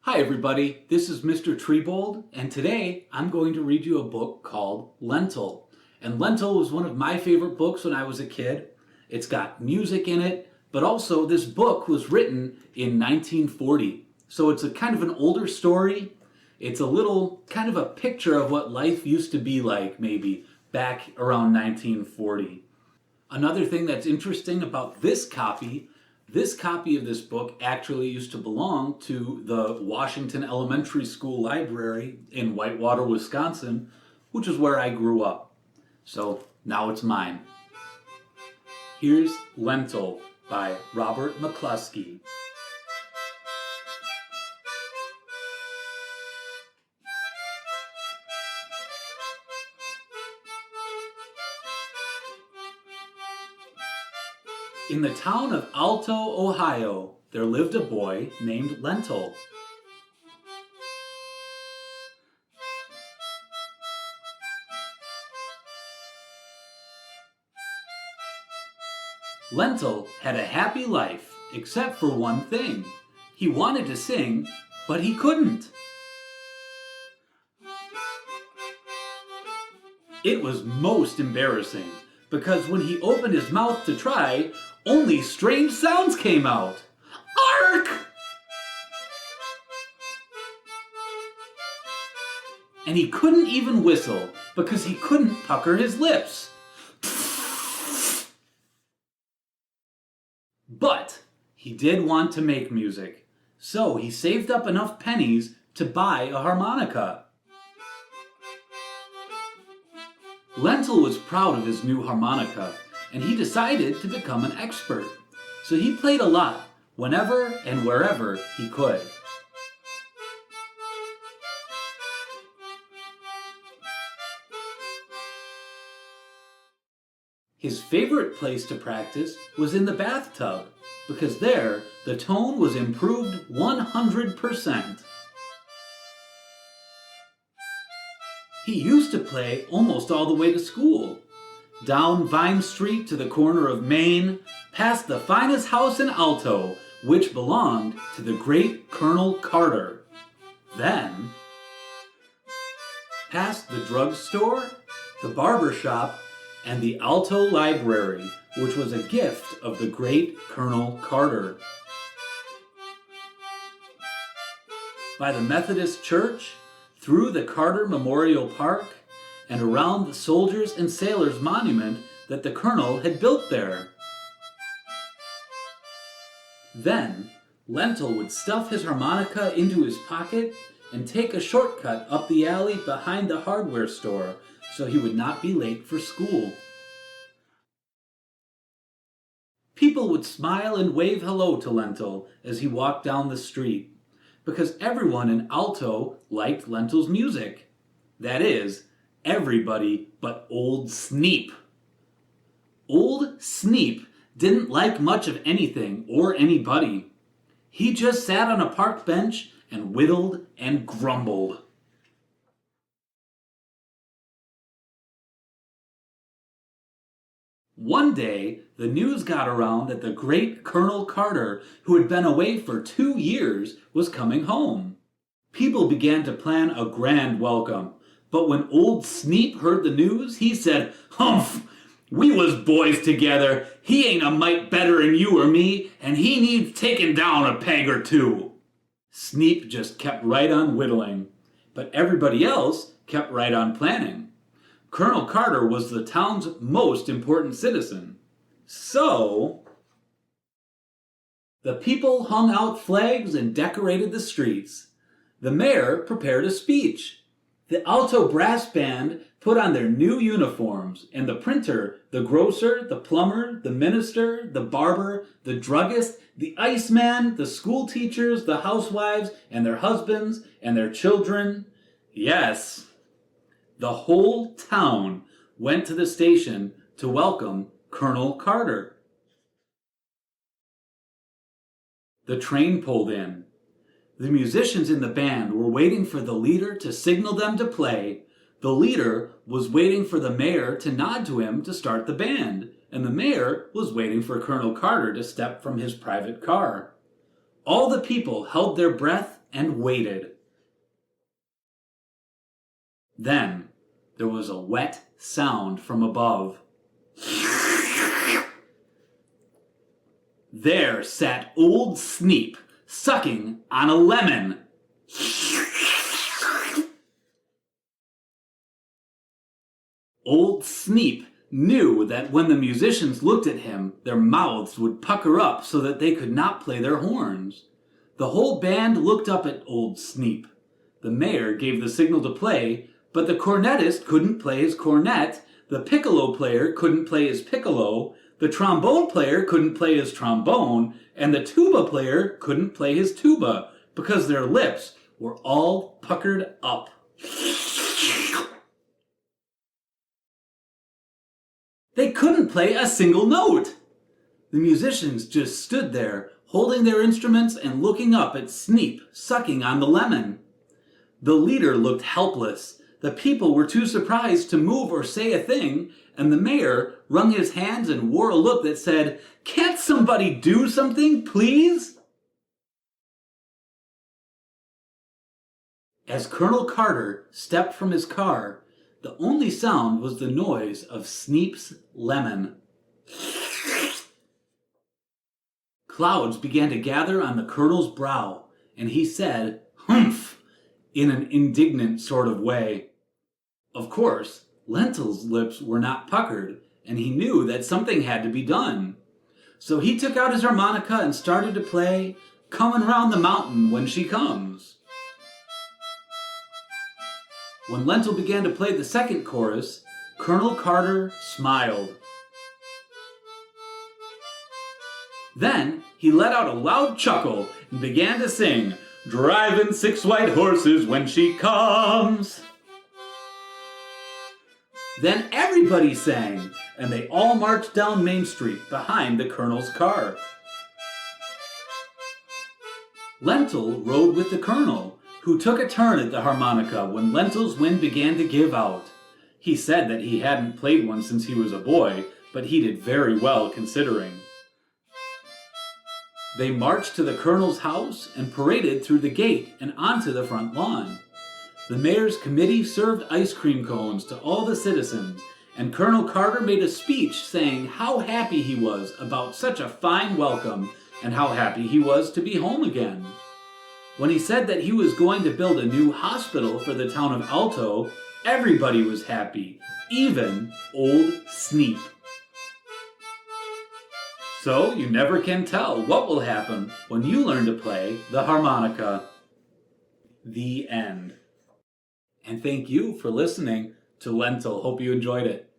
Hi everybody, this is Mr. Triebold, and today I'm going to read you a book called Lentil. And Lentil was one of my favorite books when I was a kid. It's got music in it, but also this book was written in 1940. So it's a kind of an older story. It's a little kind of a picture of what life used to be like maybe back around 1940. Another thing that's interesting about this copy of this book actually used to belong to the Washington Elementary School Library in Whitewater, Wisconsin, which is where I grew up. So now it's mine. Here's Lentil by Robert McCloskey. In the town of Alto, Ohio, there lived a boy named Lentil. Lentil had a happy life, except for one thing. He wanted to sing, but he couldn't. It was most embarrassing, because when he opened his mouth to try, only strange sounds came out. Ark! And he couldn't even whistle because he couldn't pucker his lips. But he did want to make music, so he saved up enough pennies to buy a harmonica. Lentil was proud of his new harmonica, and he decided to become an expert. So he played a lot, whenever and wherever he could. His favorite place to practice was in the bathtub, because there the tone was improved 100%. He used to play almost all the way to school. Down Vine Street to the corner of Main, past the finest house in Alto, which belonged to the great Colonel Carter. Then, past the drugstore, the barber shop, and the Alto Library, which was a gift of the great Colonel Carter. By the Methodist Church, through the Carter Memorial Park, and around the Soldiers and Sailors Monument that the Colonel had built there. Then, Lentil would stuff his harmonica into his pocket and take a shortcut up the alley behind the hardware store so he would not be late for school. People would smile and wave hello to Lentil as he walked down the street, because everyone in Alto liked Lentil's music. That is, everybody but Old Sneep. Old Sneep didn't like much of anything or anybody. He just sat on a park bench and whittled and grumbled. One day, the news got around that the great Colonel Carter, who had been away for 2 years, was coming home. People began to plan a grand welcome. But when Old Sneep heard the news, he said, "Humph! We was boys together. He ain't a mite better'n you or me, and he needs taking down a peg or two." Sneep just kept right on whittling, but everybody else kept right on planning. Colonel Carter was the town's most important citizen. So, the people hung out flags and decorated the streets. The mayor prepared a speech. The Alto brass band put on their new uniforms, and the printer, the grocer, the plumber, the minister, the barber, the druggist, the iceman, the school teachers, the housewives, and their husbands, and their children. Yes, the whole town went to the station to welcome Colonel Carter. The train pulled in. The musicians in the band were waiting for the leader to signal them to play. The leader was waiting for the mayor to nod to him to start the band, and the mayor was waiting for Colonel Carter to step from his private car. All the people held their breath and waited. Then there was a wet sound from above. There sat Old Sneep, sucking on a lemon. Old Sneep knew that when the musicians looked at him, their mouths would pucker up so that they could not play their horns. The whole band looked up at Old Sneep. The mayor gave the signal to play, but the cornetist couldn't play his cornet, the piccolo player couldn't play his piccolo, the trombone player couldn't play his trombone, and the tuba player couldn't play his tuba because their lips were all puckered up. They couldn't play a single note. The musicians just stood there, holding their instruments and looking up at Sneep sucking on the lemon. The leader looked helpless. The people were too surprised to move or say a thing, and the mayor wrung his hands and wore a look that said, "Can't somebody do something, please?" As Colonel Carter stepped from his car, the only sound was the noise of Sneep's lemon. Clouds began to gather on the colonel's brow, and he said, "Humph," in an indignant sort of way. Of course, Lentil's lips were not puckered, and he knew that something had to be done. So he took out his harmonica and started to play "Comin' Round the Mountain When She Comes." When Lentil began to play the second chorus, Colonel Carter smiled. Then he let out a loud chuckle and began to sing, "Driving 6 white horses when she comes." Then everybody sang, and they all marched down Main Street behind the colonel's car. Lentil rode with the colonel, who took a turn at the harmonica when Lentil's wind began to give out. He said that he hadn't played one since he was a boy, but he did very well considering. They marched to the colonel's house and paraded through the gate and onto the front lawn. The mayor's committee served ice cream cones to all the citizens, and Colonel Carter made a speech saying how happy he was about such a fine welcome and how happy he was to be home again. When he said that he was going to build a new hospital for the town of Alto, everybody was happy, even Old Sneep. So you never can tell what will happen when you learn to play the harmonica. The end. And thank you for listening to Lentil. Hope you enjoyed it.